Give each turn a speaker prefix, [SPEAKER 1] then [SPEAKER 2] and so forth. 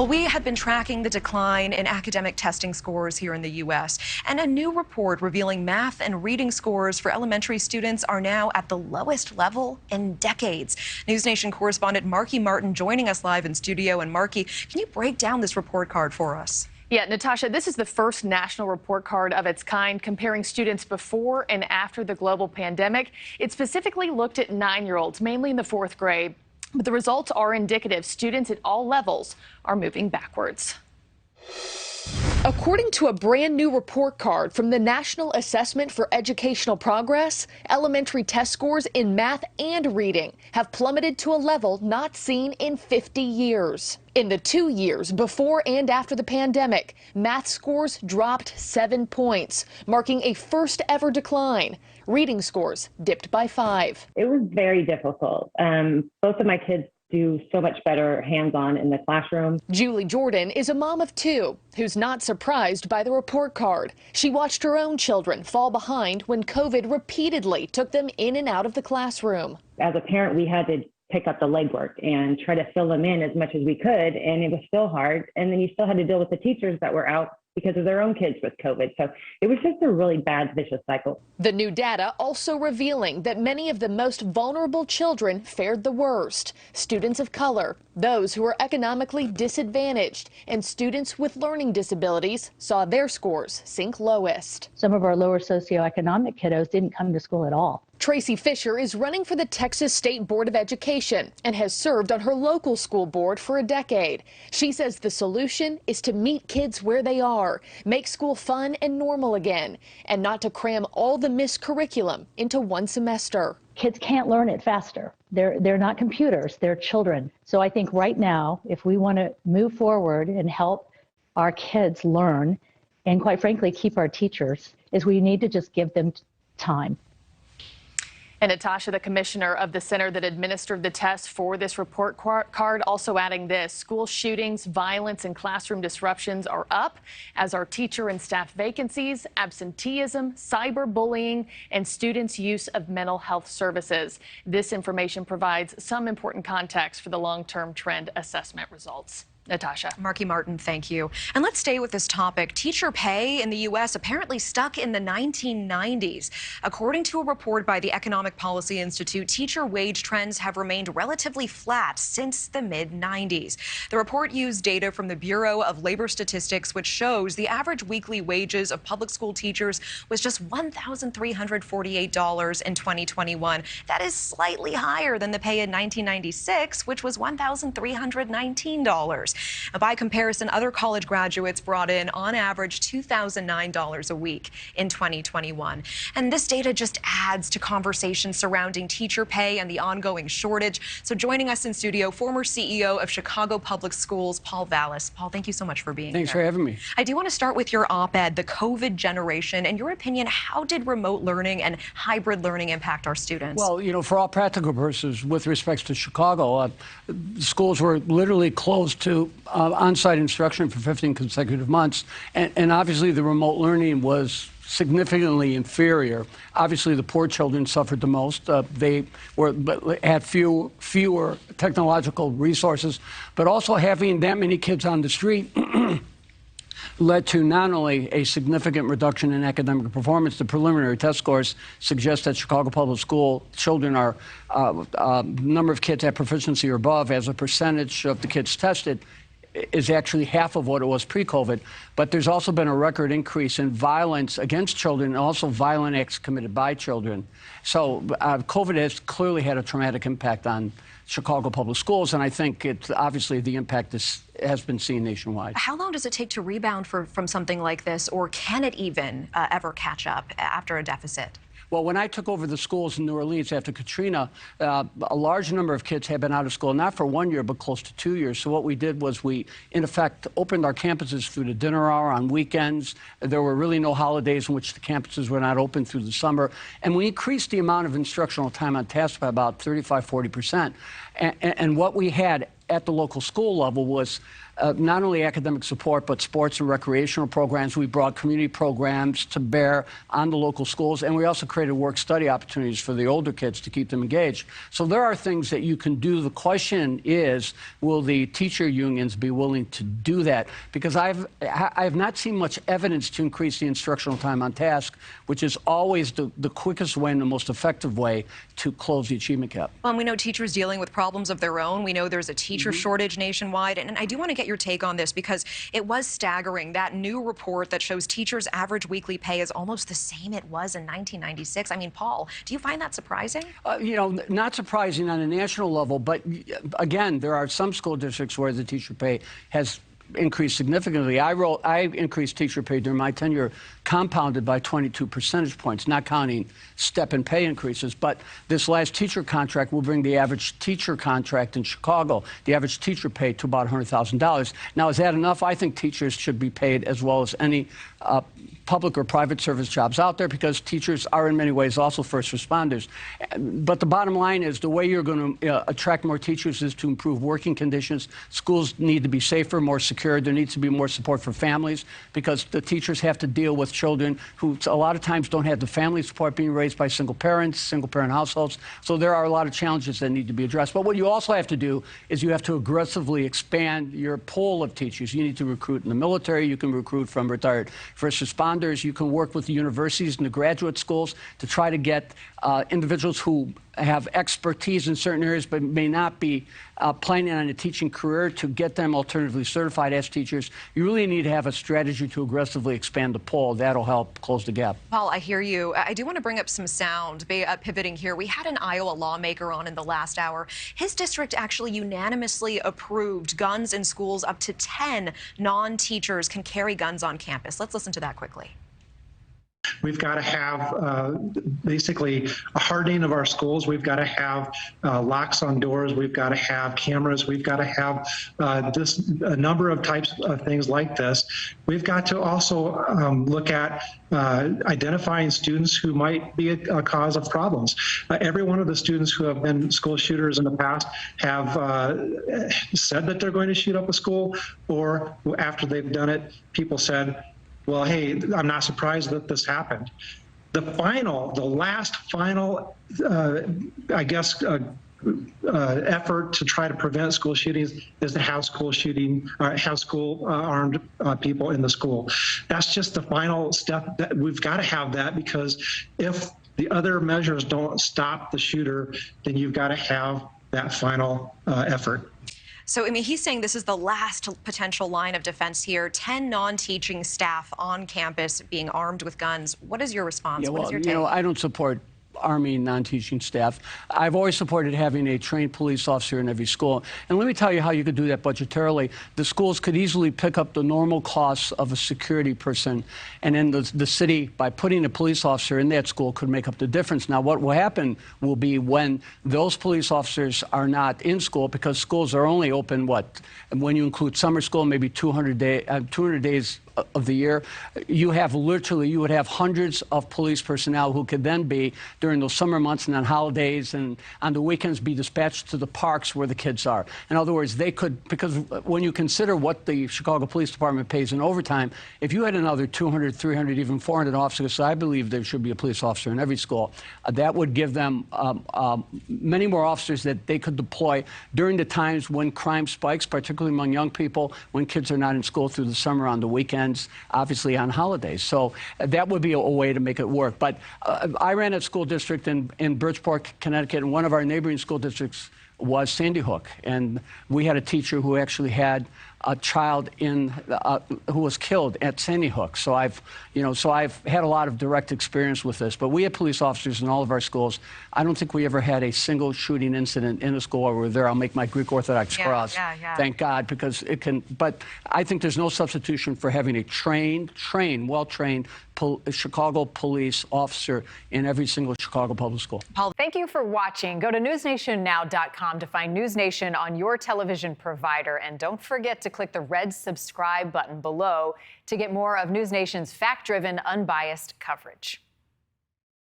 [SPEAKER 1] Well, we have been tracking the decline in academic testing scores here in the U.S., and a new report revealing math and reading scores for elementary students are now at the lowest level in decades. NewsNation correspondent Marky Martin joining us live in studio. And Marky, can you break down this report card for us?
[SPEAKER 2] Yeah, Natasha, this is the first national report card of its kind comparing students before and after the global pandemic. It specifically looked at 9-year-olds, mainly in the 4th grade. But the results are indicative. Students at all levels are moving backwards. According to a brand new report card from the National Assessment for Educational Progress, elementary test scores in math and reading have plummeted to a level not seen in 50 years. In the 2 years before and after the pandemic, math scores dropped 7 points, marking a first ever decline. Reading scores dipped by 5.
[SPEAKER 3] It was very difficult. Both of my kids do so much better hands-on in the classroom.
[SPEAKER 2] Julie Jordan is a mom of 2 who's not surprised by the report card. She watched her own children fall behind when COVID repeatedly took them in and out of the classroom.
[SPEAKER 3] As a parent, we had to pick up the legwork and try to fill them in as much as we could, and it was still hard. And then you still had to deal with the teachers that were out because of their own kids with COVID. So it was just a really bad, vicious cycle.
[SPEAKER 2] The new data also revealing that many of the most vulnerable children fared the worst. Students of color, those who are economically disadvantaged, and students with learning disabilities saw their scores sink lowest.
[SPEAKER 4] Some of our lower socioeconomic kiddos didn't come to school at all.
[SPEAKER 2] Tracy Fisher is running for the Texas State Board of Education and has served on her local school board for a decade. She says the solution is to meet kids where they are, make school fun and normal again, and not to cram all the missed curriculum into one semester.
[SPEAKER 4] Kids can't learn it faster. They're not computers, they're children. So I think right now, if we want to move forward and help our kids learn, and quite frankly, keep our teachers, is we need to just give them time.
[SPEAKER 2] And Natasha, the commissioner of the center that administered the test for this report card, also adding this: school shootings, violence, and classroom disruptions are up, as are teacher and staff vacancies, absenteeism, cyberbullying, and students' use of mental health services. This information provides some important context for the long-term trend assessment results. Natasha.
[SPEAKER 1] Marky Martin, thank you. And let's stay with this topic. Teacher pay in the U.S. apparently stuck in the 1990s. According to a report by the Economic Policy Institute, teacher wage trends have remained relatively flat since the mid-90s. The report used data from the Bureau of Labor Statistics, which shows the average weekly wages of public school teachers was just $1,348 in 2021. That is slightly higher than the pay in 1996, which was $1,319. By comparison, other college graduates brought in, on average, $2,009 a week in 2021. And this data just adds to conversations surrounding teacher pay and the ongoing shortage. So joining us in studio, former CEO of Chicago Public Schools, Paul Vallas. Paul, thank you so much for being here.
[SPEAKER 5] Thanks for having me.
[SPEAKER 1] I do want to start with your op-ed, The COVID Generation. In your opinion, how did remote learning and hybrid learning impact our students?
[SPEAKER 5] Well, you know, for all practical purposes, with respect to Chicago, schools were literally closed to on-site instruction for 15 consecutive months, and obviously the remote learning was significantly inferior. Obviously, the poor children suffered the most. They had fewer technological resources, but also having that many kids on the street led to not only a significant reduction in academic performance. The preliminary test scores suggest that Chicago Public School children are number of kids at proficiency or above as a percentage of the kids tested is actually half of what it was pre-COVID. But there's also been a record increase in violence against children and also violent acts committed by children. So COVID has clearly had a traumatic impact on Chicago Public Schools, and I think it's obviously the impact has been seen nationwide.
[SPEAKER 1] How long does it take to rebound from something like this, or can it even ever catch up after a deficit?
[SPEAKER 5] Well, when I took over the schools in New Orleans after Katrina, a large number of kids had been out of school, not for 1 year, but close to 2 years. So what we did was we, in effect, opened our campuses through the dinner hour on weekends. There were really no holidays in which the campuses were not open through the summer. And we increased the amount of instructional time on task by about 35–40%. And what we had at the local school level was not only academic support, but sports and recreational programs. We brought community programs to bear on the local schools, and we also created work-study opportunities for the older kids to keep them engaged. So there are things that you can do. The question is, will the teacher unions be willing to do that? Because I have not seen much evidence to increase the instructional time on task, which is always the quickest way and the most effective way to close the achievement gap.
[SPEAKER 1] Well, and we know teachers dealing with problems of their own. We know there's a teacher shortage nationwide. And I do want to get your take on this because it was staggering. That new report that shows teachers' average weekly pay is almost the same it was in 1996. I mean, Paul, do you find that surprising?
[SPEAKER 5] You know, not surprising on a national level, but again, there are some school districts where the teacher pay has increased significantly. I increased teacher pay during my tenure, compounded by 22 percentage points, not counting step and pay increases. But this last teacher contract will bring the average teacher contract in Chicago, the average teacher pay, to about $100,000. Now, is that enough? I think teachers should be paid as well as any public or private service jobs out there, because teachers are in many ways also first responders. But the bottom line is the way you're going to attract more teachers is to improve working conditions. Schools need to be safer, more secure. There needs to be more support for families, because the teachers have to deal with children who a lot of times don't have the family support, being raised by single parents, single parent households. So there are a lot of challenges that need to be addressed. But what you also have to do is you have to aggressively expand your pool of teachers. You need to recruit in the military. You can recruit from retired first responders. You can work with the universities and the graduate schools to try to get individuals who have expertise in certain areas but may not be planning on a teaching career, to get them alternatively certified as teachers. You really need to have a strategy to aggressively expand the pool. That'll help close the gap.
[SPEAKER 1] Paul, I hear you. I do want to bring up some sound, pivoting here. We had an Iowa lawmaker on in the last hour. His district actually unanimously approved guns in schools. Up to 10 non-teachers can carry guns on campus. Let's listen to that quickly.
[SPEAKER 6] We've got to have basically a hardening of our schools. We've got to have locks on doors. We've got to have cameras. We've got to have a number of types of things like this. We've got to also look at identifying students who might be a cause of problems. Every one of the students who have been school shooters in the past have said that they're going to shoot up a school, or after they've done it, people said, well, hey, I'm not surprised that this happened. The last final, I guess, effort to try to prevent school shootings is to have school armed people in the school. That's just the final step. That we've got to have that, because if the other measures don't stop the shooter, then you've got to have that final effort.
[SPEAKER 1] So, I mean, he's saying this is the last potential line of defense here. 10 non-teaching staff on campus being armed with guns. What is your response?
[SPEAKER 5] Yeah,
[SPEAKER 1] what is your take?
[SPEAKER 5] You know, I don't support arming non-teaching staff. I've always supported having a trained police officer in every school. And let me tell you how you could do that budgetarily. The schools could easily pick up the normal costs of a security person, and then the city, by putting a police officer in that school, could make up the difference. Now, what will happen will be when those police officers are not in school, because schools are only open, when you include summer school, maybe 200 days of the year, you would have hundreds of police personnel who could then be, during those summer months and on holidays and on the weekends, be dispatched to the parks where the kids are. In other words, they could, because when you consider what the Chicago Police Department pays in overtime, if you had another 200, 300, even 400 officers, so I believe there should be a police officer in every school, that would give them many more officers that they could deploy during the times when crime spikes, particularly among young people, when kids are not in school through the summer, on the weekends, obviously on holidays. So that would be a way to make it work. But I ran a school district in Bridgeport, Connecticut, and one of our neighboring school districts was Sandy Hook. And we had a teacher who actually had a child who was killed at Sandy Hook. So I've had a lot of direct experience with this. But we had police officers in all of our schools. I don't think we ever had a single shooting incident in a school where we were there. I'll make my Greek Orthodox cross. Thank God, because it can. But I think there's no substitution for having a well-trained Chicago police officer in every single Chicago public school.
[SPEAKER 7] Paul, thank you for watching. Go to newsnationnow.com to find News Nation on your television provider. And don't forget to click the red subscribe button below to get more of News Nation's fact-driven, unbiased coverage.